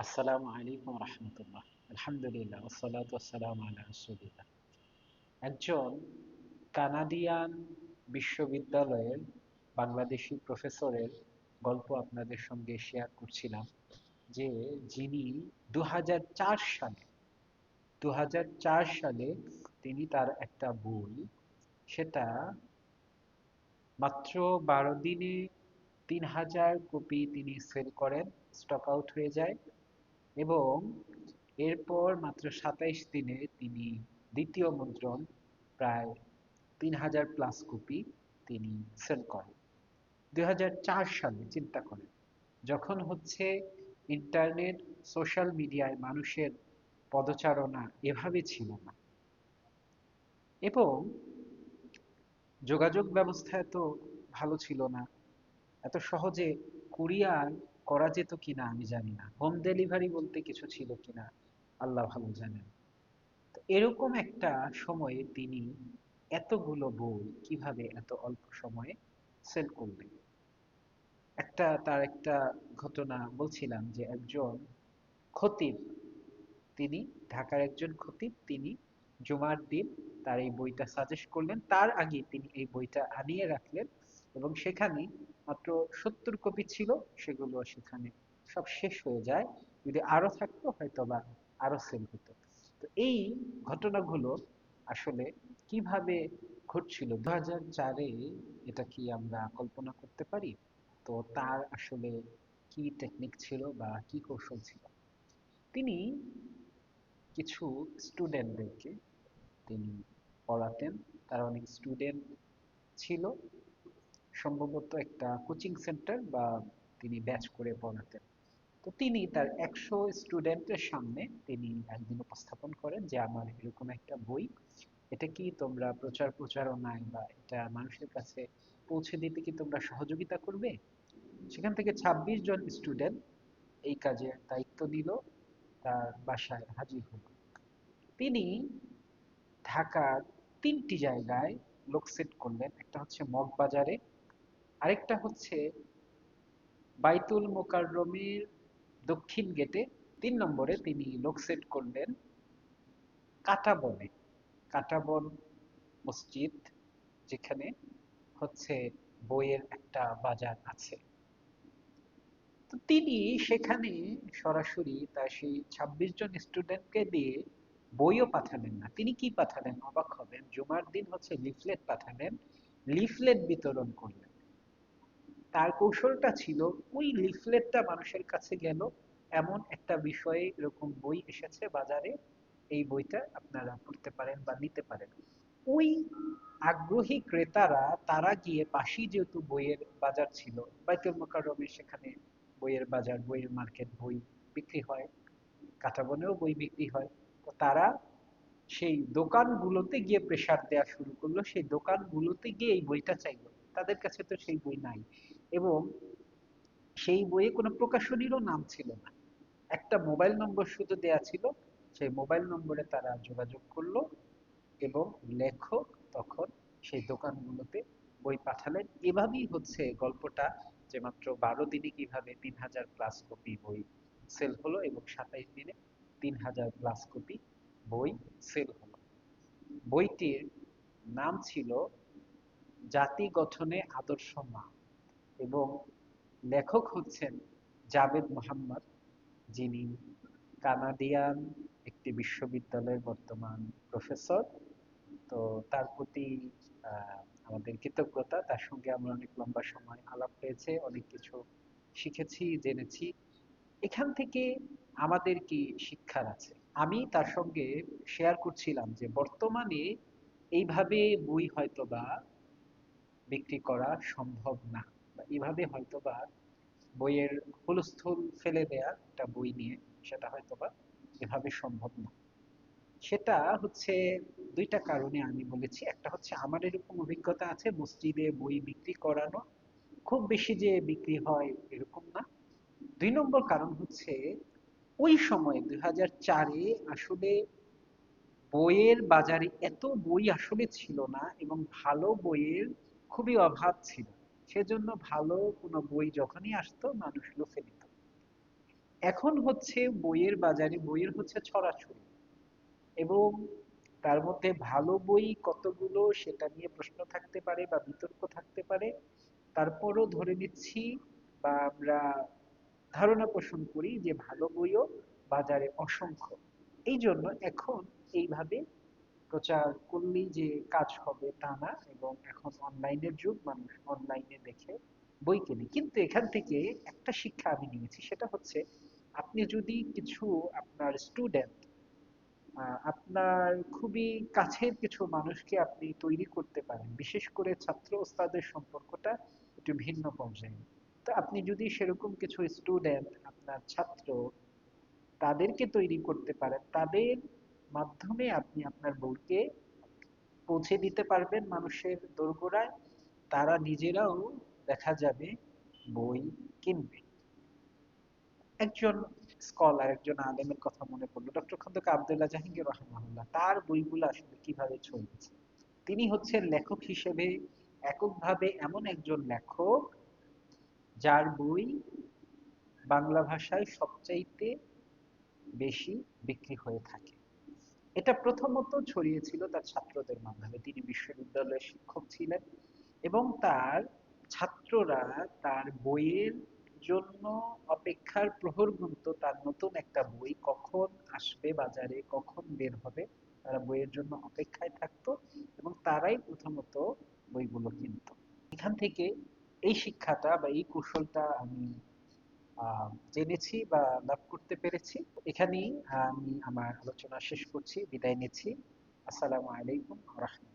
আসসালামু আলাইকুম রহমতুল্লাহ। আলহামদুলিল্লাহ ওয়াসসালাতু ওয়াসসালামু আলা রাসূলিল্লাহ। একজন কানাডিয়ান বিশ্ববিদ্যালয়ের বাংলাদেশি প্রফেসরের গল্প আপনাদের সঙ্গে শেয়ার করছিলাম, যে যিনি 2004 সালে 2004 সালে তিনি তার একটা বই, সেটা মাত্র 12 দিনে 3000 কপি তিনি সেল করেন, স্টক আউট হয়ে যায়। এবং এরপর মাত্র 27 দিনে তিনি দ্বিতীয় মুদ্রণ প্রায় 3000+ কপি তিনি সেল করেন। 2004 সালে চিন্তা করেন, যখন হচ্ছে ইন্টারনেট, সোশ্যাল মিডিয়ায় মানুষের পদচারণা এভাবে ছিল না, এবং যোগাযোগ ব্যবস্থা এত ভালো ছিল না, এত সহজে কুরিয়ার করা যেত কিনা আমি জানি না, হোম ডেলিভারি বলতে কিছু ছিল কিনা আল্লাহ ভালো জানেন। তো এরকম একটা সময়ে তিনি এতগুলো বই কিভাবে এত অল্প সময়ে সেল করলেন। তার একটা ঘটনা বলছিলাম, যে একজন খতিব, তিনি ঢাকার একজন খতিব, তিনি জুমার দিন তার এই বইটা সাজেস্ট করলেন। তার আগে তিনি এই বইটা আনিয়ে রাখলেন, এবং সেখানে মাত্র 70 কপি ছিল, সেগুলো সেখানে সব শেষ হয়ে যায়। যদি আরো থাকতো হয়তো বা আরো সেল হতো। তো এই ঘটনাগুলো আসলে কিভাবে ঘটছিল 2004-এ, এটা কি আমরা কল্পনা করতে পারি? তো তার আসলে কি টেকনিক ছিল বা কি কৌশল ছিল? তিনি কিছু স্টুডেন্টদেরকে তিনি পড়াতেন। তার অনেক স্টুডেন্ট ছিল, সম্ভবত একটা কোচিং সেন্টার বা তিনি ব্যাচ করে পড়াতেন। তো তিনি তার 100 স্টুডেন্টের সামনে তিনি একদিন উপস্থাপন করেন যে আমার এরকম একটা বই, এটা কি তোমরা প্রচারণায় বা এটা মানুষের কাছে পৌঁছে দিতে কি তোমরা সহযোগিতা করবে? সেখান থেকে 26 জন স্টুডেন্ট এই কাজের দায়িত্ব নিল, তার বাসায় হাজির হলো। তিনি ঢাকার 3টি জায়গায় লোক সেট করলেন। একটা হচ্ছে মগবাজারে, আরেকটা হচ্ছে বাইতুল মোকাররমের দক্ষিণ গেটে, 3 নম্বরে তিনি লোক সেট করলেন কাঁটাবনে। কাঁটাবন মসজিদ, যেখানে হচ্ছে বইয়ের একটা বাজার আছে। তো তিনি সেখানে সরাসরি তার সেই 26 জন স্টুডেন্টকে দিয়ে বইও পাঠালেন না। তিনি কি পাঠালেন অবাক হবেন, জুমার দিন হচ্ছে লিফলেট পাঠালেন, লিফলেট বিতরণ করলেন। তার কৌশলটা ছিল, ওই লিফলেটটা মানুষের কাছে গেল, এমন একটা বিষয়ে এরকম বই এসেছে বাজারে, এই বইটা আপনারা পড়তে পারেন বা নিতে পারেন। ওই আগ্রহী ক্রেতারা তারা গিয়ে, পাশেই যেহেতু বইয়ের বাজার ছিল, বাইতুল মোকাররমের সেখানে বইয়ের বাজার, বইয়ের মার্কেট, বই বিক্রি হয়, কাঁটাবনেও বই বিক্রি হয়। তো তারা সেই দোকানগুলোতে গিয়ে প্রেসার দেওয়া শুরু করলো, সেই দোকানগুলোতে গিয়ে এই বইটা চাইলো। তাদের কাছে তো সেই বই নাই, এবং সেই বইয়ে কোনো প্রকাশনীরও নাম ছিল না, একটা মোবাইল নম্বর শুধু দেয়া ছিল। সেই মোবাইল নম্বরে তারা যোগাযোগ করলো, এবং লেখক তখন সেই দোকানগুলোতে বই পাঠালেন। এভাবেই হচ্ছে গল্পটা, যে মাত্র 12 দিনে কিভাবে 3000+ কপি বই সেল হলো, এবং 27 দিনে 3000+ কপি বই সেল হলো। বইটির নাম ছিল জাতি গঠনে আদর্শ মা, এবং লেখক হচ্ছেন জাভেদ মোহাম্মদ, যিনি কানাডিয়ান একটি বিশ্ববিদ্যালয়ের বর্তমান প্রফেসর। তো তার প্রতি আমাদের কৃতজ্ঞতা, তার সঙ্গে আমরা অনেক লম্বা সময় আলাপ হয়েছে, অনেক কিছু শিখেছি, জেনেছি। এখান থেকে আমাদের কি শিক্ষার আছে? আমি তার সঙ্গে শেয়ার করছিলাম যে বর্তমানে এইভাবে বই হয়তোবা বিক্রি করা সম্ভব না, বা এইভাবে হয়তোবা বইয়ের হুলস্থুল ফেলে দেয়া একটা বই নিয়ে, সেটা হয়তোবা এভাবে সম্ভব না। সেটা হচ্ছে দুইটা কারণে আমি বলেছি। একটা হচ্ছে আমার এরকম অভিজ্ঞতা আছে মসজিদে বই বিক্রি করানো, খুব বেশি যে বিক্রি হয় এরকম না। 2 নম্বর কারণ হচ্ছে, ওই সময় 2004-এ আসলে বইয়ের বাজারে এত বই আসলে ছিল না, এবং ভালো বইয়ের খুবই অভাব ছিল। সেজন্য ভালো কোনো বই যখনই আসতো মানুষ লুফে নিত। এখন হচ্ছে বইয়ের বাজারে বইয়ের হচ্ছে ছড়াছড়ি, এবং তার মধ্যে ভালো বই কতগুলো সেটা নিয়ে প্রশ্ন থাকতে পারে বা বিতর্ক থাকতে পারে। তারপরও ধরে নিচ্ছি বা আমরা ধারণা পোষণ করি যে ভালো বইও বাজারে অসংখ্য। এই জন্য এখন এইভাবে প্রচার করলেই যে কাজ হবে তা না, এবং এখন অনলাইনের যুগ, মানুষ অনলাইনে দেখে বই কেনে। কিন্তু এখান থেকে একটা শিক্ষা আমি নিয়েছি, সেটা হচ্ছে আপনি যদি কিছু আপনার স্টুডেন্ট, আপনার খুবই কাছের কিছু মানুষকে আপনি তৈরি করতে পারেন, বিশেষ করে ছাত্র ওস্তাদের সম্পর্কটা একটু ভিন্ন পর্যায়ে। তো আপনি যদি সেরকম কিছু স্টুডেন্ট, আপনার ছাত্র, তাদেরকে তৈরি করতে পারেন, তাদের মাধ্যমে আপনি আপনার বইকে পৌঁছে দিতে পারবেন মানুষের দোরগোড়ায়, তারা নিজেরাও দেখা যাবে বই কিনবে। একজন স্কলার, একজন আলেমের কথা মনে পড়লো, ডক্টর খন্দকার আব্দুল্লাহ জাহাঙ্গীর রহমাহুল্লাহ। তার বইগুলো আসলে কিভাবে ছড়িয়েছে, তিনি হচ্ছেন লেখক হিসেবে এককভাবে এমন একজন লেখক যার বই বাংলা ভাষায় সবচাইতে বেশি বিক্রি হয়ে থাকে। এটা প্রথমত ছড়িয়েছিল তার ছাত্রদের মাধ্যমে। তিনি বিশ্ববিদ্যালয়ের শিক্ষক ছিলেন এবং তার ছাত্ররা তার বইয়ের জন্য অপেক্ষার প্রহর গুনতো, তার নতুন একটা বই কখন আসবে বাজারে, কখন বের হবে, তারা বইয়ের জন্য অপেক্ষায় থাকতো এবং তারাই প্রথমত বইগুলো কিনতো। এখান থেকে এই শিক্ষাটা বা এই কৌশলটা আমি জেনেছি বা লাভ করতে পেরেছি। এখানেই আমি আমার আলোচনা শেষ করছি, বিদায় নিচ্ছি। আসসালামু আলাইকুম ওয়া রাহমাতুল্লাহ।